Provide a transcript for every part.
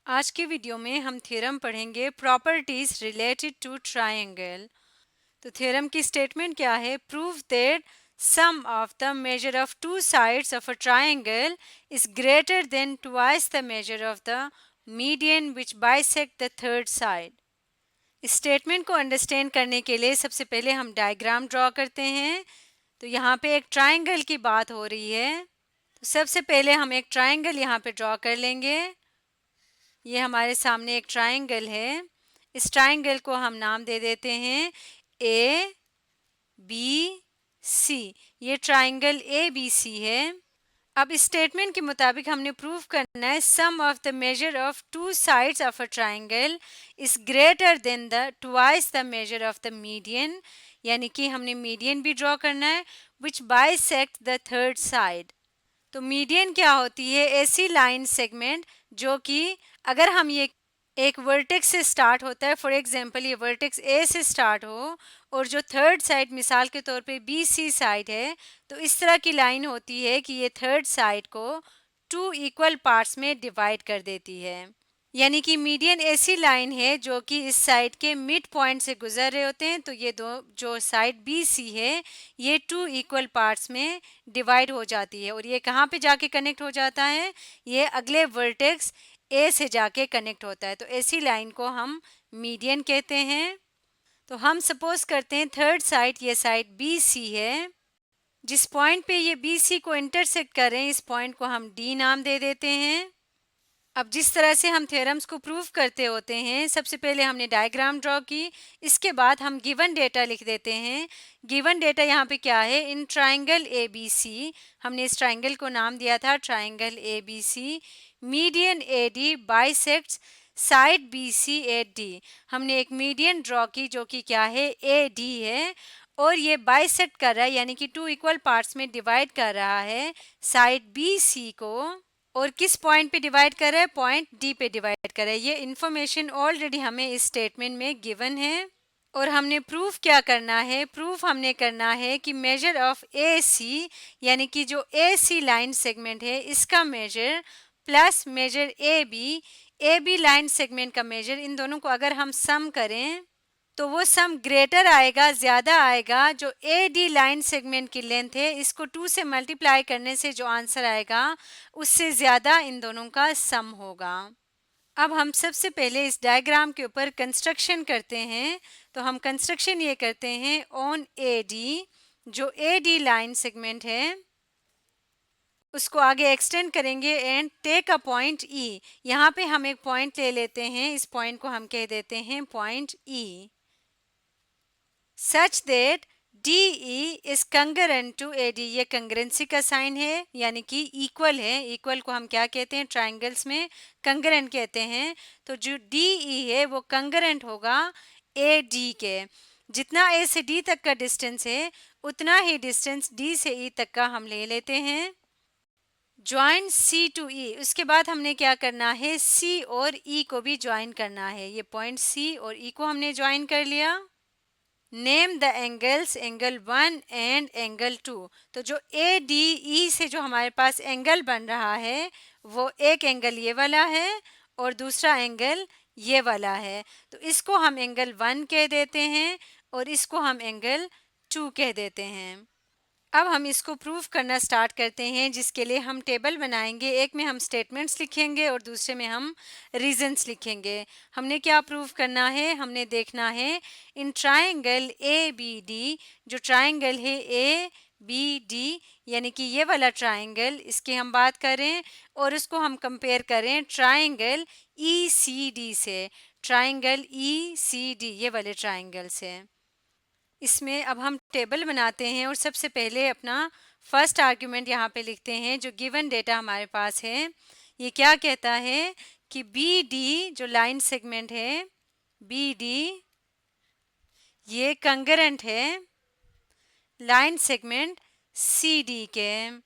आज के वीडियो में हम थ्योरम पढ़ेंगे प्रॉपर्टीज रिलेटेड टू ट्रायंगल। तो थ्योरम की स्टेटमेंट क्या है? Prove that sum of the measure of two sides of a triangle is greater than twice the measure of the median which bisect the third side. इस statement को understand करने के लिए सबसे पहले हम डायग्राम ड्रॉ करते हैं। तो यहाँ पे एक ट्रायंगल की बात हो रही है, तो सबसे पहले हम एक ट्रायंगल यहाँ पे ड्रॉ कर लेंगे। ये हमारे सामने एक ट्रायंगल है। इस ट्रायंगल को हम नाम दे देते हैं ए बी सी। ये ट्रायंगल ए बी सी है। अब इस स्टेटमेंट के मुताबिक हमने प्रूव करना है sum of the measure of two sides of a triangle is greater than the twice the measure of the median, यानी कि हमने मीडियन भी ड्रॉ करना है which bisect the third side. तो मीडियन क्या होती है? ऐसी लाइन सेगमेंट जो कि अगर हम ये एक वर्टेक्स से स्टार्ट होता है, फॉर एग्जांपल ये वर्टेक्स ए से स्टार्ट हो और जो थर्ड साइड मिसाल के तौर पे बी सी साइड है, तो इस तरह की लाइन होती है कि ये थर्ड साइड को टू इक्वल पार्ट्स में डिवाइड कर देती है। यानी कि मीडियन ऐसी लाइन है जो कि इस साइड के मिड पॉइंट से गुजर रहे होते हैं। तो ये दो जो साइड बी सी है ये टू इक्वल पार्ट्स में डिवाइड हो जाती है और ये कहाँ पे जाके कनेक्ट हो जाता है? ये अगले वर्टेक्स ए से जाके कनेक्ट होता है। तो ऐसी लाइन को हम मीडियन कहते हैं। तो हम सपोज करते हैं थर्ड साइड, ये साइड बी सी है। जिस पॉइंट पे ये बी सी को इंटरसेक्ट कर रहे हैं, इस पॉइंट को हम डी नाम दे देते हैं। अब जिस तरह से हम थ्योरम्स को प्रूव करते होते हैं, सबसे पहले हमने डायग्राम ड्रॉ की, इसके बाद हम गिवन डेटा लिख देते हैं। गिवन डेटा यहाँ पे क्या है? इन ट्रायंगल ए बी सी, हमने इस ट्रायंगल को नाम दिया था triangle A B C. Median A D bisects side B C at D. हमने एक मीडियन ड्रॉ की जो कि क्या है? ए डी है और ये बाइसेक्ट कर रहा है, यानी कि टू इक्वल पार्ट्स में डिवाइड कर रहा है साइड बी सी को। और किस पॉइंट पे डिवाइड कर रहा है? पॉइंट डी पे डिवाइड कर रहा है। ये इंफॉर्मेशन ऑलरेडी हमें इस स्टेटमेंट में गिवन है और हमने प्रूफ क्या करना है? प्रूफ हमने करना है कि मेजर ऑफ ए सी, यानी कि जो ए सी लाइन सेगमेंट है इसका measure plus measure A B line segment का मेजर, इन दोनों को अगर हम सम करें तो वो सम ग्रेटर आएगा, ज़्यादा आएगा। जो ए डी लाइन सेगमेंट की लेंथ है इसको 2 से मल्टीप्लाई करने से जो आंसर आएगा उससे ज़्यादा इन दोनों का सम होगा। अब हम सबसे पहले इस डायग्राम के ऊपर कंस्ट्रक्शन करते हैं। तो हम कंस्ट्रक्शन ये करते हैं ऑन ए डी। जो ए डी लाइन सेगमेंट है उसको आगे एक्सटेंड करेंगे and take a point E. यहाँ पे हम एक पॉइंट ले लेते हैं, इस पॉइंट को हम कह देते हैं point E. Such that D E is congruent to A D. ये कंगरेंसी का साइन है, यानी कि इक्वल है। इक्वल को हम क्या कहते हैं? ट्राइंगल्स में कंगरेंट कहते हैं। तो जो डी ई है वो कंगरेंट होगा ए डी के। जितना ए से डी तक का डिस्टेंस है उतना ही डिस्टेंस डी से ई तक का हम ले लेते हैं। ज्वाइन सी टू ई, उसके बाद हमने क्या करना है? सी और ई को भी ज्वाइन करना है। ये पॉइंट सी और ई को हमने ज्वाइन कर लिया। Name the angles, angle 1 and angle 2। तो जो ए डी ई से जो हमारे पास एंगल बन रहा है वो एक एंगल ये वाला है और दूसरा एंगल ये वाला है। तो इसको हम एंगल 1 कह देते हैं और इसको हम एंगल 2 कह देते हैं। अब हम इसको प्रूफ करना स्टार्ट करते हैं, जिसके लिए हम टेबल बनाएंगे। एक में हम स्टेटमेंट्स लिखेंगे और दूसरे में हम रीजंस लिखेंगे। हमने क्या प्रूफ करना है? हमने देखना है in triangle A B D, जो ट्रायंगल है ए बी डी, यानी कि ये वाला ट्रायंगल, इसकी हम बात करें और उसको हम कंपेयर करें ट्रायंगल ई सी डी से। ट्रायंगल ई सी डी ये वाले ट्रायंगल से। इसमें अब हम टेबल बनाते हैं और सबसे पहले अपना फर्स्ट आर्ग्यूमेंट यहाँ पे लिखते हैं। जो गिवन डेटा हमारे पास है ये क्या कहता है कि बी डी जो लाइन सेगमेंट है, बी डी ये कंगरेंट है लाइन सेगमेंट सी डी के।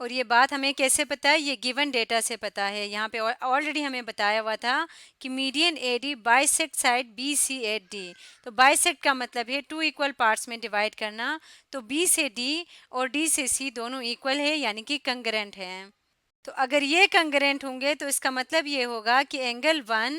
और ये बात हमें कैसे पता है? ये गिवन डेटा से पता है। यहाँ पे ऑलरेडी हमें बताया हुआ था कि median A D bisect side B C at D. तो बाइसेक्ट का मतलब है टू इक्वल पार्ट्स में डिवाइड करना। तो बी से डी और डी से सी दोनों इक्वल है, यानी कि कंगरेंट है। तो अगर ये कंग्रेंट होंगे तो इसका मतलब ये होगा कि एंगल 1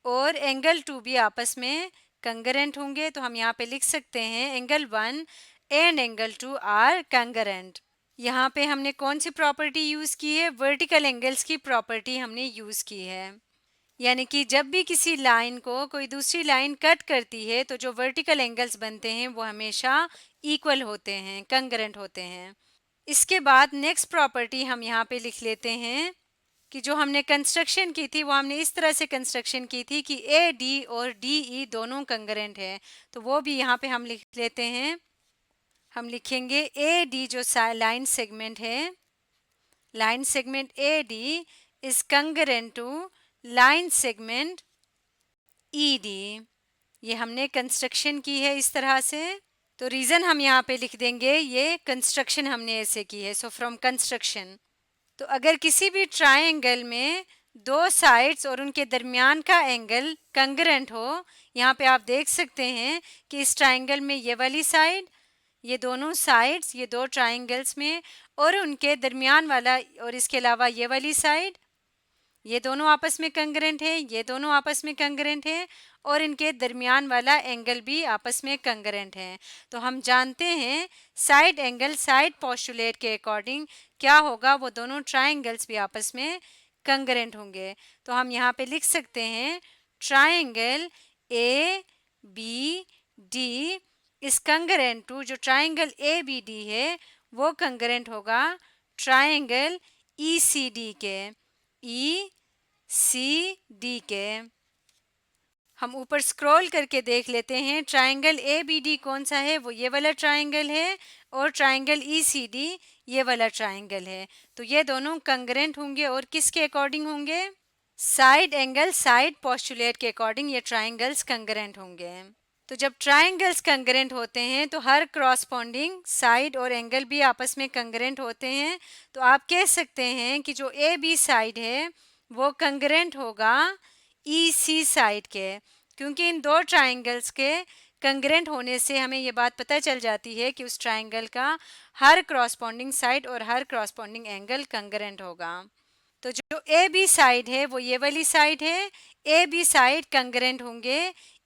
और एंगल 2 भी आपस में कंग्रेंट होंगे। तो हम यहाँ पे लिख सकते हैं angle 1 and angle 2 are congruent. यहाँ पे हमने कौन सी प्रॉपर्टी यूज़ की है? वर्टिकल एंगल्स की प्रॉपर्टी हमने यूज़ की है। यानी कि जब भी किसी लाइन को कोई दूसरी लाइन कट करती है तो जो वर्टिकल एंगल्स बनते हैं वो हमेशा इक्वल होते हैं, कंग्रेंट होते हैं। इसके बाद नेक्स्ट प्रॉपर्टी हम यहाँ पे लिख लेते हैं कि जो हमने कंस्ट्रक्शन की थी वो हमने इस तरह से कंस्ट्रक्शन की थी कि ए डी और डी ई दोनों कंग्रेंट है। तो वो भी यहाँ पे हम लिख लेते हैं। हम लिखेंगे ए डी जो लाइन सेगमेंट है, line segment A D is congruent to line segment E D. ये हमने कंस्ट्रक्शन की है इस तरह से। तो रीज़न हम यहाँ पे लिख देंगे, ये कंस्ट्रक्शन हमने ऐसे की है। So from construction. तो अगर किसी भी ट्रायंगल में दो साइड्स और उनके दरमियान का एंगल कंग्रेंट हो, यहाँ पे आप देख सकते हैं कि इस ट्रायंगल में ये वाली साइड, ये दोनों साइड्स, ये दो ट्रायंगल्स में और उनके दरमियान वाला और इसके अलावा ये वाली साइड, ये दोनों आपस में कंग्रेंट है, ये दोनों आपस में कंग्रेंट है और इनके दरमियान वाला एंगल भी आपस में कंग्रेंट है। तो हम जानते हैं साइड एंगल साइड पोस्टुलेट के अकॉर्डिंग क्या होगा, वो दोनों ट्रायंगल्स भी आपस में कंग्रेंट होंगे। तो हम यहाँ पे लिख सकते हैं ट्रायंगल ए बी डी इस कंग्रेंट टू, जो ट्रायंगल ए बी डी है वो कंग्रेंट होगा ट्रायंगल ई सी डी के, ई सी डी के। हम ऊपर स्क्रॉल करके देख लेते हैं ट्रायंगल ए बी डी कौन सा है, वो ये वाला ट्रायंगल है और ट्रायंगल ई सी डी ये वाला ट्रायंगल है। तो ये दोनों कंग्रेंट होंगे और किसके अकॉर्डिंग होंगे? साइड एंगल साइड पोस्टुलेट के अकॉर्डिंग ये ट्रायंगल्स कंग्रेंट होंगे। तो जब ट्रायंगल्स कंग्रेंट होते हैं तो हर क्रॉसपॉन्डिंग साइड और एंगल भी आपस में कंग्रेंट होते हैं। तो आप कह सकते हैं कि जो ए बी साइड है वो कंग्रेंट होगा ई सी साइड के, क्योंकि इन दो ट्रायंगल्स के कंग्रेंट होने से हमें ये बात पता चल जाती है कि उस ट्रायंगल का हर क्रॉसपॉन्डिंग साइड और हर क्रॉसपॉन्डिंग एंगल कंग्रेंट होगा। तो जो ए बी साइड है वो ये वाली साइड है, ए बी साइड कंग्रेंट होंगे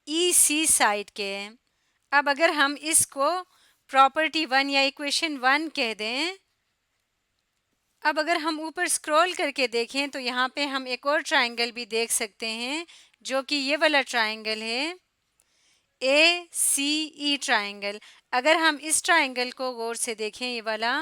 ई सी साइड के। अब अगर हम इसको प्रॉपर्टी 1 या इक्वेशन 1 कह दें, अब अगर हम ऊपर स्क्रॉल करके देखें तो यहाँ पे हम एक और ट्रायंगल भी देख सकते हैं जो कि ये वाला ट्रायंगल है, ए सी ई ट्रायंगल। अगर हम इस ट्रायंगल को गौर से देखें ये वाला,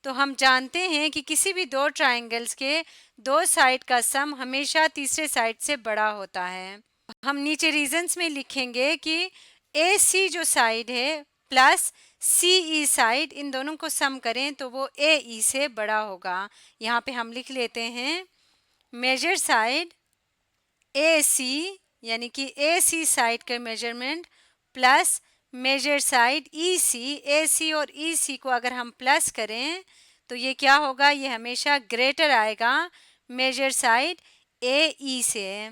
तो हम जानते हैं कि किसी भी दो ट्रायंगल्स के दो साइड का सम हमेशा तीसरे साइड से बड़ा होता है। हम नीचे रीजंस में लिखेंगे कि ए सी जो साइड है प्लस सी ई साइड, इन दोनों को सम करें तो वो ए ई से बड़ा होगा। यहाँ पे हम लिख लेते हैं मेजर साइड ए सी, यानी कि ए सी साइड का मेजरमेंट प्लस मेजर साइड ई सी। ए सी और ई सी को अगर हम प्लस करें तो ये क्या होगा, ये हमेशा ग्रेटर आएगा मेजर साइड ए ई से।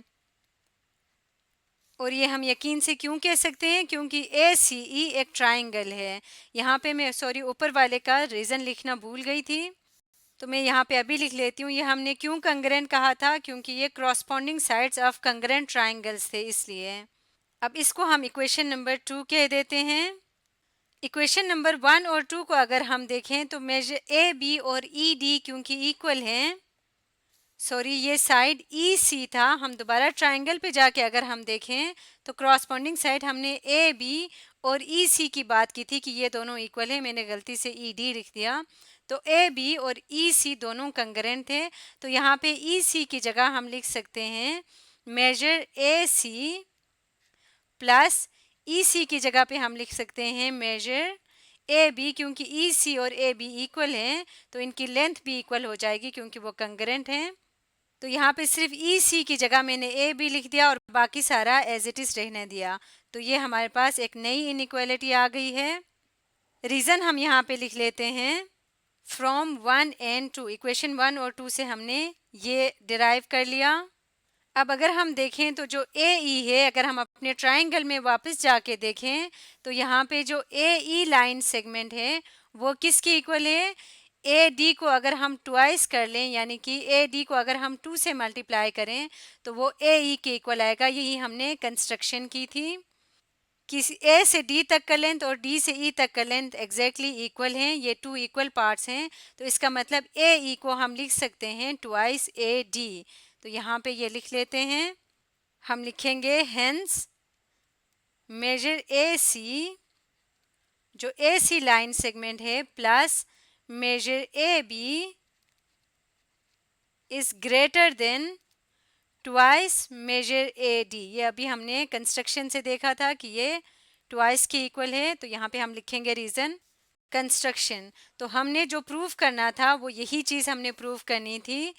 और ये हम यकीन से क्यों कह सकते हैं, क्योंकि ए सी ई एक ट्राइंगल है। यहाँ पे मैं सॉरी ऊपर वाले का रीज़न लिखना भूल गई थी, तो मैं यहाँ पे अभी लिख लेती हूँ। ये हमने क्यों कंग्रेंट कहा था, क्योंकि ये corresponding sides of congruent triangles थे इसलिए। अब इसको हम इक्वेशन नंबर 2 कह देते हैं। इक्वेशन नंबर 1 और 2 को अगर हम देखें तो मेजर ए बी और ई डी क्योंकि इक्वल हैं, सॉरी ये साइड ई सी था, हम दोबारा ट्रायंगल पे जाके अगर हम देखें तो क्रॉसपॉन्डिंग साइड हमने ए बी और ई सी की बात की थी कि ये दोनों इक्वल है, मैंने गलती से ई डी लिख दिया। तो ए बी और ई सी दोनों कंग्रेंट थे, तो यहाँ पे ई सी की जगह हम लिख सकते हैं मेजर ए सी प्लस ई सी की जगह पे हम लिख सकते हैं मेजर ए बी, क्योंकि ई सी और ए बी इक्वल हैं तो इनकी लेंथ भी इक्वल हो जाएगी क्योंकि वो कंग्रेंट हैं। तो यहाँ पे सिर्फ ई सी की जगह मैंने ए बी लिख दिया और बाकी सारा एज इट इज़ रहने दिया। तो ये हमारे पास एक नई इनइक्वालिटी आ गई है। रीज़न हम यहाँ पे लिख लेते हैं फ्रॉम 1 एंड 2, इक्वेशन 1 और 2 से हमने ये डिराइव कर लिया। अब अगर हम देखें तो जो ए ई है, अगर हम अपने ट्राइंगल में वापस जाके देखें तो यहाँ पे जो ए ई लाइन सेगमेंट है वो किसके इक्वल है, ए डी को अगर हम ट्वाइस कर लें, यानी कि ए डी को अगर हम 2 से मल्टीप्लाई करें तो वो ए ई के इक्वल आएगा। यही हमने कंस्ट्रक्शन की थी। किसी ए से डी तक का लेंथ और डी से ई तक का लेंथ एग्जैक्टली इक्वल हैं, ये 2 इक्वल पार्ट्स हैं, तो इसका मतलब ए ई को हम लिख सकते हैं ट्वाइस ए डी। तो यहाँ पे ये लिख लेते हैं, हम लिखेंगे हेंस मेजर ए सी, जो ए सी लाइन सेगमेंट है, plus measure A B is greater than twice measure A D. ये अभी हमने कंस्ट्रक्शन से देखा था कि ये ट्वाइस के इक्वल है, तो यहाँ पे हम लिखेंगे रीज़न कंस्ट्रक्शन। तो हमने जो प्रूफ करना था वो यही चीज़ हमने प्रूफ करनी थी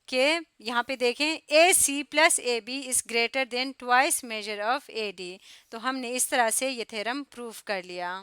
कि यहाँ पे देखें A C plus A B is greater than twice measure of A D. तो हमने इस तरह से ये थ्योरम प्रूफ कर लिया।